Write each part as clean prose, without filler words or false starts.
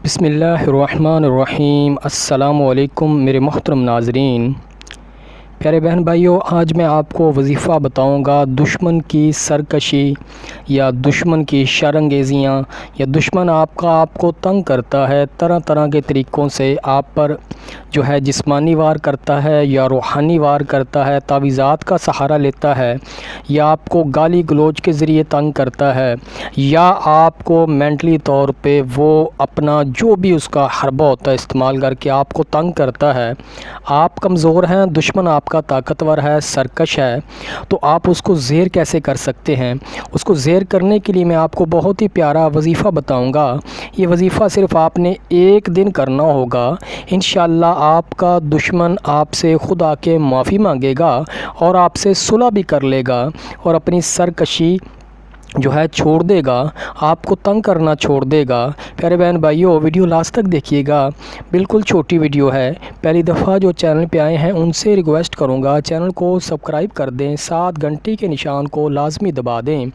بسم اللہ الرحمن الرحیم۔ السلام علیکم میرے محترم ناظرین، پیارے بہن بھائیوں، آج میں آپ کو وظیفہ بتاؤں گا دشمن کی سرکشی یا دشمن کی شرانگیزیاں، یا دشمن آپ کو تنگ کرتا ہے، طرح طرح کے طریقوں سے آپ پر جو ہے جسمانی وار کرتا ہے یا روحانی وار کرتا ہے، تعویذات کا سہارا لیتا ہے، یا آپ کو گالی گلوچ کے ذریعے تنگ کرتا ہے، یا آپ کو مینٹلی طور پہ وہ اپنا جو بھی اس کا حربہ ہوتا ہے استعمال کر کے آپ کو تنگ کرتا ہے۔ آپ کمزور ہیں، دشمن آپ کا طاقتور ہے، سرکش ہے، تو آپ اس کو زیر کیسے کر سکتے ہیں؟ اس کو زیر کرنے کے لیے میں آپ کو بہت ہی پیارا وظیفہ بتاؤں گا۔ یہ وظیفہ صرف آپ نے ایک دن کرنا ہوگا، انشاءاللہ آپ کا دشمن آپ سے خود آ کے معافی مانگے گا اور آپ سے صلح بھی کر لے گا اور اپنی سرکشی جو ہے چھوڑ دے گا، آپ کو تنگ کرنا چھوڑ دے گا۔ پیارے بہن بھائیوں، ویڈیو لاسٹ تک دیکھیے گا، بالکل چھوٹی ویڈیو ہے۔ پہلی دفعہ جو چینل پہ آئے ہیں ان سے ریکویسٹ کروں گا چینل کو سبسکرائب کر دیں، ساتھ گھنٹی کے نشان کو لازمی دبا دیں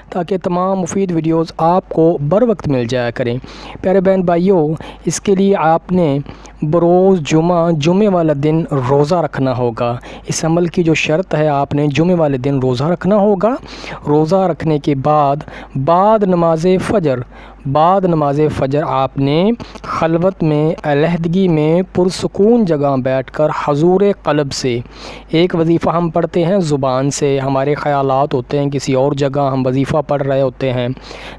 تاکہ تمام مفید ویڈیوز آپ کو بر وقت مل جایا کریں۔ پیارے بہن بھائیوں، اس کے لیے آپ نے بروز جمعے والا دن روزہ رکھنا ہوگا۔ اس عمل کی جو شرط ہے، آپ نے جمعے والے دن روزہ رکھنا ہوگا۔ روزہ رکھنے کے بعد نماز فجر آپ نے خلوت میں، علیحدگی میں، پرسکون جگہ بیٹھ کر حضور قلب سے ایک وظیفہ ہم پڑھتے ہیں زبان سے، ہمارے خیالات ہوتے ہیں کسی اور جگہ، ہم وظیفہ پڑھ رہے ہوتے ہیں،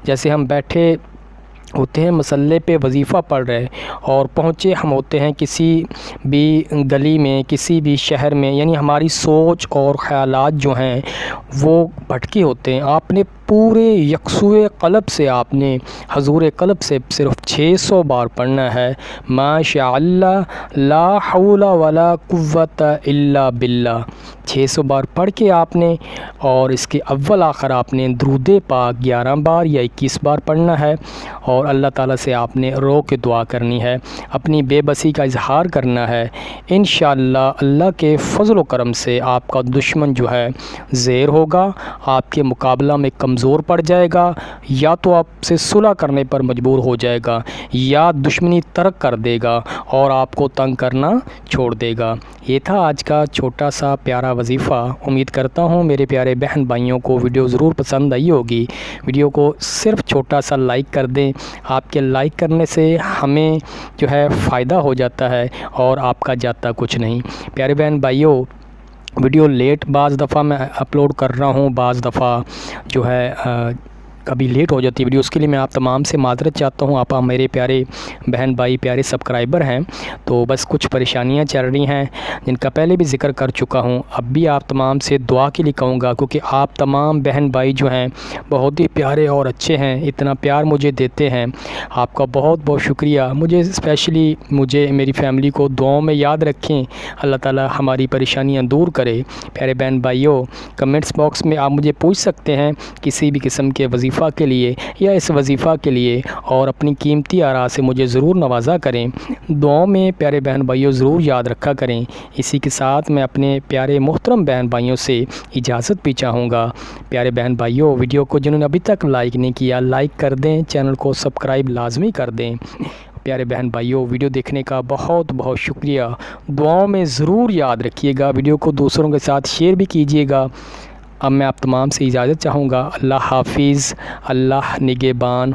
جیسے ہم بیٹھے ہوتے ہیں مسلے پہ وظیفہ پڑھ رہے اور پہنچے ہم ہوتے ہیں کسی بھی گلی میں، کسی بھی شہر میں، یعنی ہماری سوچ اور خیالات جو ہیں وہ بھٹکے ہوتے ہیں۔ آپ نے پورے یکسوئے قلب سے، آپ نے حضور قلب سے صرف 600 بار پڑھنا ہے، ماشاء اللہ لا حول ولا قوت الا باللہ۔ 600 بار پڑھ کے آپ نے، اور اس کے اول آخر آپ نے درود پاک 11 بار یا 21 بار پڑھنا ہے، اور اللہ تعالیٰ سے آپ نے رو کے دعا کرنی ہے، اپنی بے بسی کا اظہار کرنا ہے۔ انشاءاللہ اللہ کے فضل و کرم سے آپ کا دشمن جو ہے زیر ہوگا، آپ کے مقابلہ میں کمزور پڑ جائے گا، یا تو آپ سے صلح کرنے پر مجبور ہو جائے گا، یا دشمنی ترک کر دے گا اور آپ کو تنگ کرنا چھوڑ دے گا۔ یہ تھا آج کا چھوٹا سا پیارا وظیفہ۔ امید کرتا ہوں میرے پیارے بہن بھائیوں کو ویڈیو ضرور پسند آئی ہوگی۔ ویڈیو کو صرف چھوٹا سا لائک کر دیں، آپ کے لائک کرنے سے ہمیں جو ہے فائدہ ہو جاتا ہے اور آپ کا جاتا کچھ نہیں۔ پیارے بہن بھائیوں، ویڈیو لیٹ بعض دفعہ میں اپلوڈ کر رہا ہوں، بعض دفعہ جو ہے کبھی لیٹ ہو جاتی ویڈیو، اس کے لیے میں آپ تمام سے معذرت چاہتا ہوں۔ آپ میرے پیارے بہن بھائی، پیارے سبسکرائبر ہیں، تو بس کچھ پریشانیاں چل رہی ہیں جن کا پہلے بھی ذکر کر چکا ہوں، اب بھی آپ تمام سے دعا کے لیے کہوں گا، کیونکہ آپ تمام بہن بھائی جو ہیں بہت ہی پیارے اور اچھے ہیں، اتنا پیار مجھے دیتے ہیں، آپ کا بہت بہت شکریہ۔ مجھے اسپیشلی میری فیملی کو دعاؤں میں یاد رکھیں، اللہ تعالی ہماری پریشانیاں دور کرے۔ پیارے بہن بھائیوں، کمنٹس باکس میں آپ مجھے پوچھ سکتے ہیں کسی بھی قسم کے وظیفہ کے لیے یا اس وظیفہ کے لیے، اور اپنی قیمتی آراء سے مجھے ضرور نوازا کریں، دعاؤں میں پیارے بہن بھائیوں ضرور یاد رکھا کریں۔ اسی کے ساتھ میں اپنے پیارے محترم بہن بھائیوں سے اجازت بھی چاہوں گا۔ پیارے بہن بھائیوں، ویڈیو کو جنہوں نے ابھی تک لائک نہیں کیا، لائک کر دیں، چینل کو سبسکرائب لازمی کر دیں۔ پیارے بہن بھائیوں، ویڈیو دیکھنے کا بہت بہت شکریہ، دعاؤں میں ضرور یاد رکھیے گا، ویڈیو کو دوسروں کے ساتھ شیئر بھی کیجیے گا۔ اب میں آپ تمام سے اجازت چاہوں گا، اللہ حافظ، اللہ نگہبان۔